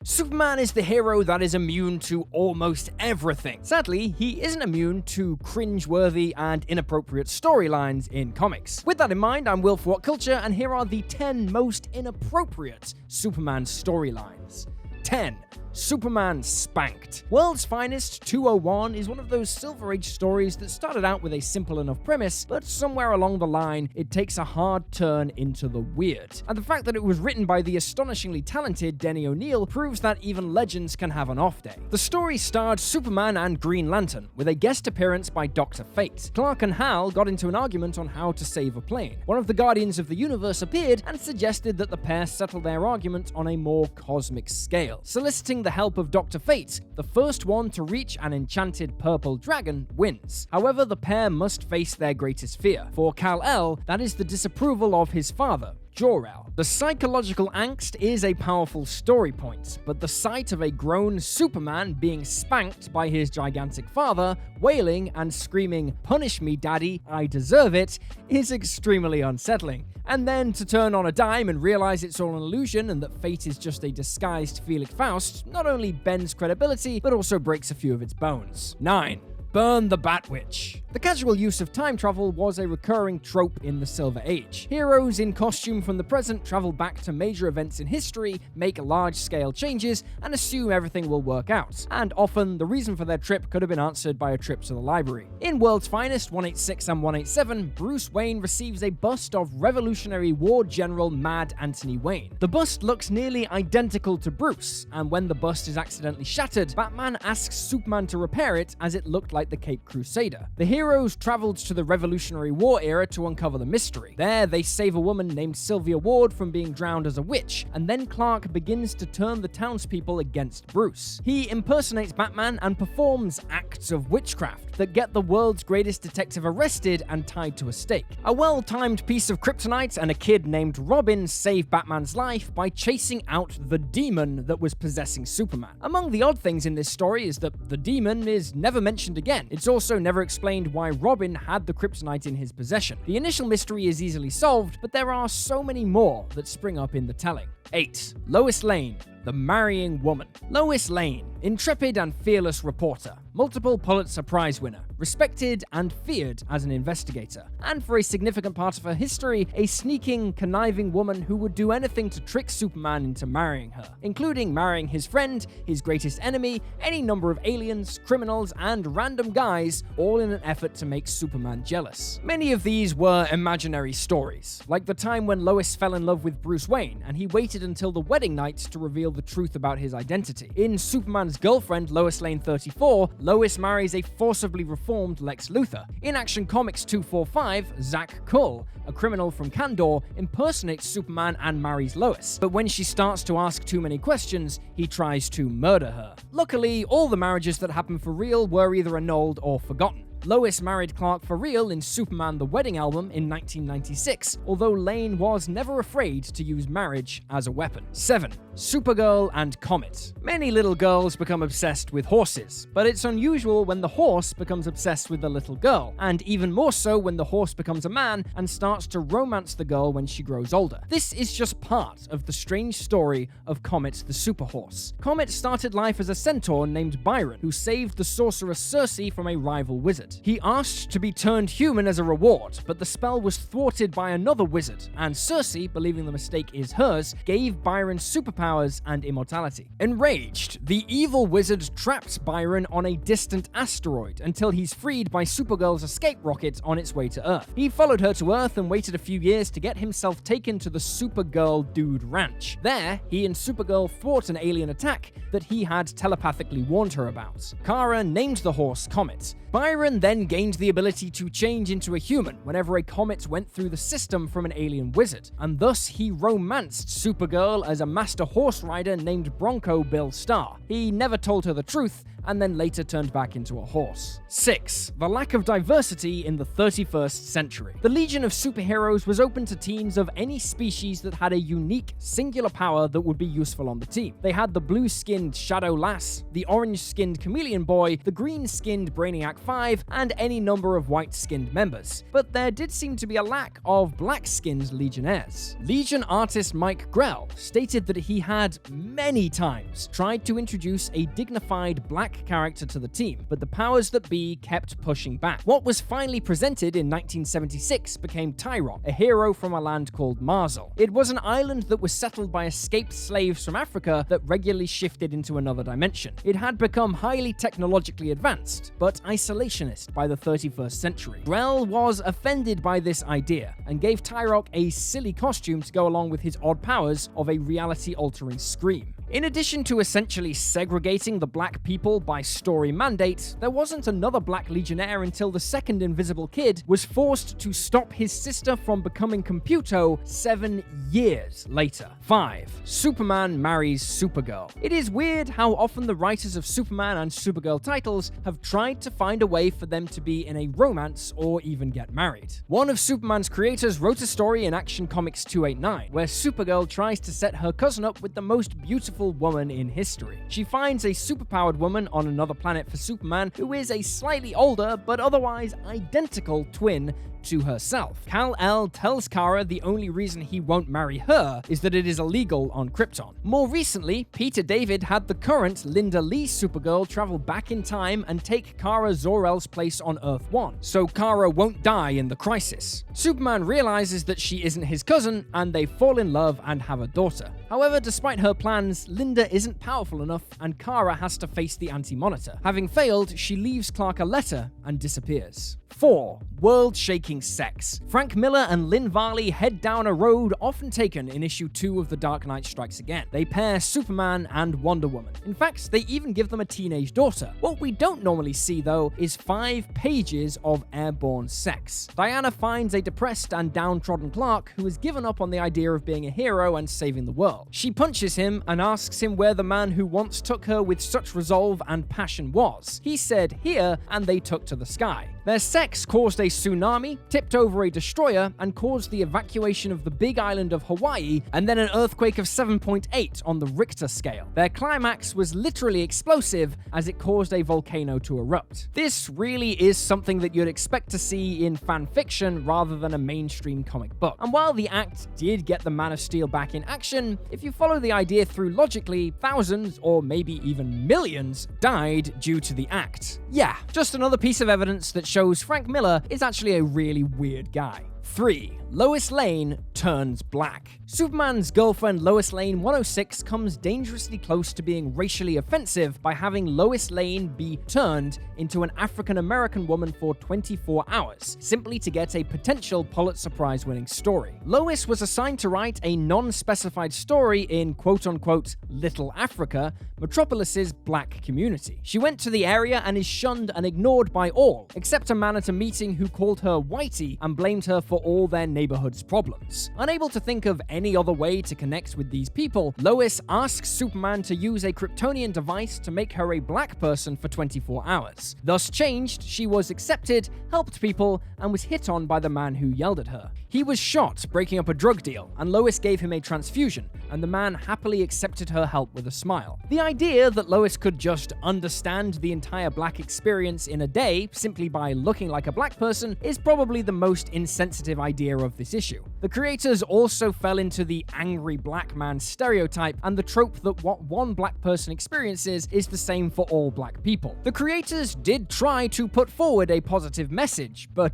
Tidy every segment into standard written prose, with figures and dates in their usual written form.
Superman is the hero that is immune to almost everything. Sadly, he isn't immune to cringe-worthy and inappropriate storylines in comics. With that in mind, I'm Will for What Culture, and here are the 10 most inappropriate Superman storylines. 10. Superman Spanked. World's Finest 201 is one of those Silver Age stories that started out with a simple enough premise, but somewhere along the line, it takes a hard turn into the weird. And the fact that it was written by the astonishingly talented Denny O'Neil proves that even legends can have an off day. The story starred Superman and Green Lantern, with a guest appearance by Dr. Fate. Clark and Hal got into an argument on how to save a plane. One of the Guardians of the Universe appeared and suggested that the pair settle their argument on a more cosmic scale. Soliciting the help of Dr. Fate, the first one to reach an enchanted purple dragon wins. However, the pair must face their greatest fear. For Kal-El, that is the disapproval of his father, Jor-El. The psychological angst is a powerful story point, but the sight of a grown Superman being spanked by his gigantic father, wailing and screaming, "Punish me, Daddy, I deserve it," is extremely unsettling. And then to turn on a dime and realize it's all an illusion and that Fate is just a disguised Felix Faust not only bends credibility, but also breaks a few of its bones. 9. Burn the Batwitch. The casual use of time travel was a recurring trope in the Silver Age. Heroes in costume from the present travel back to major events in history, make large-scale changes, and assume everything will work out. And often, the reason for their trip could have been answered by a trip to the library. In World's Finest 186 and 187, Bruce Wayne receives a bust of Revolutionary War General Mad Anthony Wayne. The bust looks nearly identical to Bruce, and when the bust is accidentally shattered, Batman asks Superman to repair it as it looked like the Caped Crusader. The heroes traveled to the Revolutionary War era to uncover the mystery. There, they save a woman named Sylvia Ward from being drowned as a witch, and then Clark begins to turn the townspeople against Bruce. He impersonates Batman and performs acts of witchcraft that get the world's greatest detective arrested and tied to a stake. A well-timed piece of kryptonite and a kid named Robin save Batman's life by chasing out the demon that was possessing Superman. Among the odd things in this story is that the demon is never mentioned again. It's also never explained why Robin had the kryptonite in his possession. The initial mystery is easily solved, but there are so many more that spring up in the telling. 8. Lois Lane, the marrying woman. Lois Lane, intrepid and fearless reporter, multiple Pulitzer Prize winner, respected and feared as an investigator, and for a significant part of her history, a sneaking, conniving woman who would do anything to trick Superman into marrying her, including marrying his friend, his greatest enemy, any number of aliens, criminals, and random guys, all in an effort to make Superman jealous. Many of these were imaginary stories, like the time when Lois fell in love with Bruce Wayne, and he waited until the wedding night to reveal the truth about his identity. In Superman's girlfriend, Lois Lane 34, Lois marries a forcibly reformed Lex Luthor. In Action Comics 245, Zach Kull, a criminal from Kandor, impersonates Superman and marries Lois. But when she starts to ask too many questions, he tries to murder her. Luckily, all the marriages that happened for real were either annulled or forgotten. Lois married Clark for real in Superman the Wedding Album in 1996, although Lane was never afraid to use marriage as a weapon. 7. Supergirl and Comet. Many little girls become obsessed with horses, but it's unusual when the horse becomes obsessed with the little girl, and even more so when the horse becomes a man and starts to romance the girl when she grows older. This is just part of the strange story of Comet the Superhorse. Comet started life as a centaur named Byron, who saved the sorceress Circe from a rival wizard. He asked to be turned human as a reward, but the spell was thwarted by another wizard, and Circe, believing the mistake is hers, gave Byron superpowers and immortality. Enraged, the evil wizard trapped Byron on a distant asteroid until he's freed by Supergirl's escape rocket on its way to Earth. He followed her to Earth and waited a few years to get himself taken to the Supergirl Dude Ranch. There, he and Supergirl thwart an alien attack that he had telepathically warned her about. Kara named the horse Comet. Byron then gained the ability to change into a human whenever a comet went through the system from an alien wizard, and thus he romanced Supergirl as a master horse rider named Bronco Bill Starr. He never told her the truth, and then later turned back into a horse. 6. The lack of diversity in the 31st century. The Legion of Superheroes was open to teams of any species that had a unique, singular power that would be useful on the team. They had the blue-skinned Shadow Lass, the orange-skinned Chameleon Boy, the green-skinned Brainiac 5, and any number of white-skinned members. But there did seem to be a lack of black-skinned Legionnaires. Legion artist Mike Grell stated that he had many times tried to introduce a dignified black character to the team, but the powers that be kept pushing back. What was finally presented in 1976 became Tyron, a hero from a land called Marzal. It was an island that was settled by escaped slaves from Africa that regularly shifted into another dimension. It had become highly technologically advanced, but isolationist by the 31st century. Grell was offended by this idea and gave Tyrock a silly costume to go along with his odd powers of a reality-altering scream. In addition to essentially segregating the black people by story mandate, there wasn't another black Legionnaire until the second Invisible Kid was forced to stop his sister from becoming Computo 7 years later. 5. Superman marries Supergirl. It is weird how often the writers of Superman and Supergirl titles have tried to find a way for them to be in a romance or even get married. One of Superman's creators wrote a story in Action Comics 289 where Supergirl tries to set her cousin up with the most beautiful woman in history. She finds a superpowered woman on another planet for Superman who is a slightly older but otherwise identical twin to herself. Kal-El tells Kara the only reason he won't marry her is that it is illegal on Krypton. More recently, Peter David had the current Linda Lee Supergirl travel back in time and take Kara Zor-El's place on Earth 1, so Kara won't die in the crisis. Superman realizes that she isn't his cousin, and they fall in love and have a daughter. However, despite her plans, Linda isn't powerful enough, and Kara has to face the Anti-Monitor. Having failed, she leaves Clark a letter and disappears. 4. World-shaking sex. Frank Miller and Lynn Varley head down a road often taken in issue 2 of The Dark Knight Strikes Again. They pair Superman and Wonder Woman. In fact, they even give them a teenage daughter. What we don't normally see, though, is 5 pages of airborne sex. Diana finds a depressed and downtrodden Clark who has given up on the idea of being a hero and saving the world. She punches him and asks him where the man who once took her with such resolve and passion was. He said here, and they took to the sky. Their sex caused a tsunami, tipped over a destroyer, and caused the evacuation of the big island of Hawaii, and then an earthquake of 7.8 on the Richter scale. Their climax was literally explosive as it caused a volcano to erupt. This really is something that you'd expect to see in fan fiction rather than a mainstream comic book. And while the act did get the Man of Steel back in action, if you follow the idea through logically, thousands or maybe even millions died due to the act. Yeah, just another piece of evidence that shows Frank Miller is actually a really weird guy. 3. Lois Lane turns black. Superman's girlfriend Lois Lane 106 comes dangerously close to being racially offensive by having Lois Lane be turned into an African-American woman for 24 hours, simply to get a potential Pulitzer Prize-winning story. Lois was assigned to write a non-specified story in quote-unquote Little Africa, Metropolis's black community. She went to the area and is shunned and ignored by all, except a man at a meeting who called her Whitey and blamed her for all their neighborhood's problems. Unable to think of any other way to connect with these people, Lois asks Superman to use a Kryptonian device to make her a black person for 24 hours. Thus changed, she was accepted, helped people, and was hit on by the man who yelled at her. He was shot breaking up a drug deal, and Lois gave him a transfusion, and the man happily accepted her help with a smile. The idea that Lois could just understand the entire black experience in a day simply by looking like a black person is probably the most insensitive idea of this issue. The creators also fell into the angry black man stereotype and the trope that what one black person experiences is the same for all black people. The creators did try to put forward a positive message, but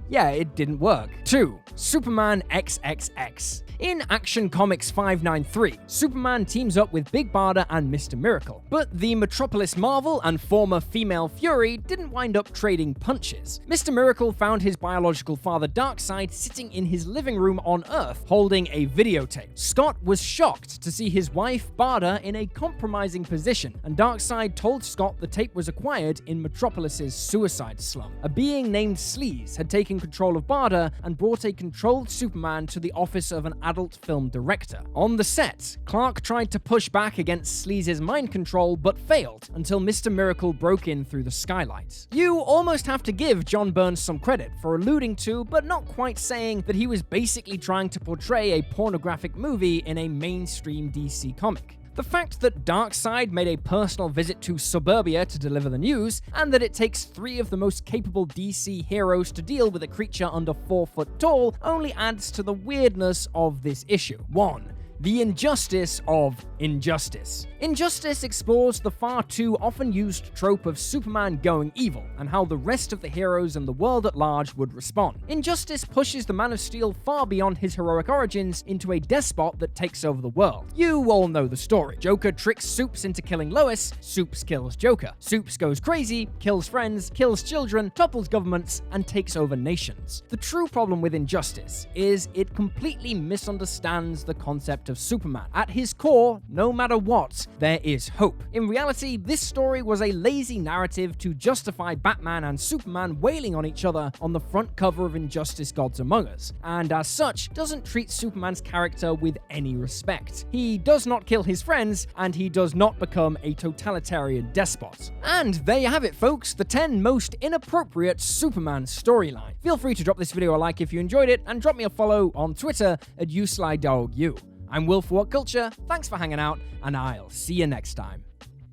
yeah, it didn't work. 2. Superman XXX. In Action Comics 593, Superman teams up with Big Barda and Mr. Miracle, but the Metropolis Marvel and former female Fury didn't wind up trading punches. Mr. Miracle found his biological father Darkseid sitting in his living room room on Earth holding a videotape. Scott was shocked to see his wife, Barda, in a compromising position, and Darkseid told Scott the tape was acquired in Metropolis's suicide slum. A being named Sleaze had taken control of Barda and brought a controlled Superman to the office of an adult film director. On the set, Clark tried to push back against Sleaze's mind control but failed until Mr. Miracle broke in through the skylight. You almost have to give John Byrne some credit for alluding to, but not quite saying, that he was basically trying to portray a pornographic movie in a mainstream DC comic. The fact that Darkseid made a personal visit to suburbia to deliver the news, and that it takes 3 of the most capable DC heroes to deal with a creature under 4 foot tall, only adds to the weirdness of this issue. 1. The injustice of injustice. Injustice explores the far too often used trope of Superman going evil, and how the rest of the heroes and the world at large would respond. Injustice pushes the Man of Steel far beyond his heroic origins into a despot that takes over the world. You all know the story. Joker tricks Supes into killing Lois, Supes kills Joker. Supes goes crazy, kills friends, kills children, topples governments, and takes over nations. The true problem with Injustice is it completely misunderstands the concept of Superman. At his core, no matter what, there is hope. In reality, this story was a lazy narrative to justify Batman and Superman wailing on each other on the front cover of Injustice Gods Among Us, and as such, doesn't treat Superman's character with any respect. He does not kill his friends, and he does not become a totalitarian despot. And there you have it, folks, the 10 most inappropriate Superman storyline. Feel free to drop this video a like if you enjoyed it, and drop me a follow on Twitter at YouSlyDogU. I'm Will for What Culture, thanks for hanging out, and I'll see you next time.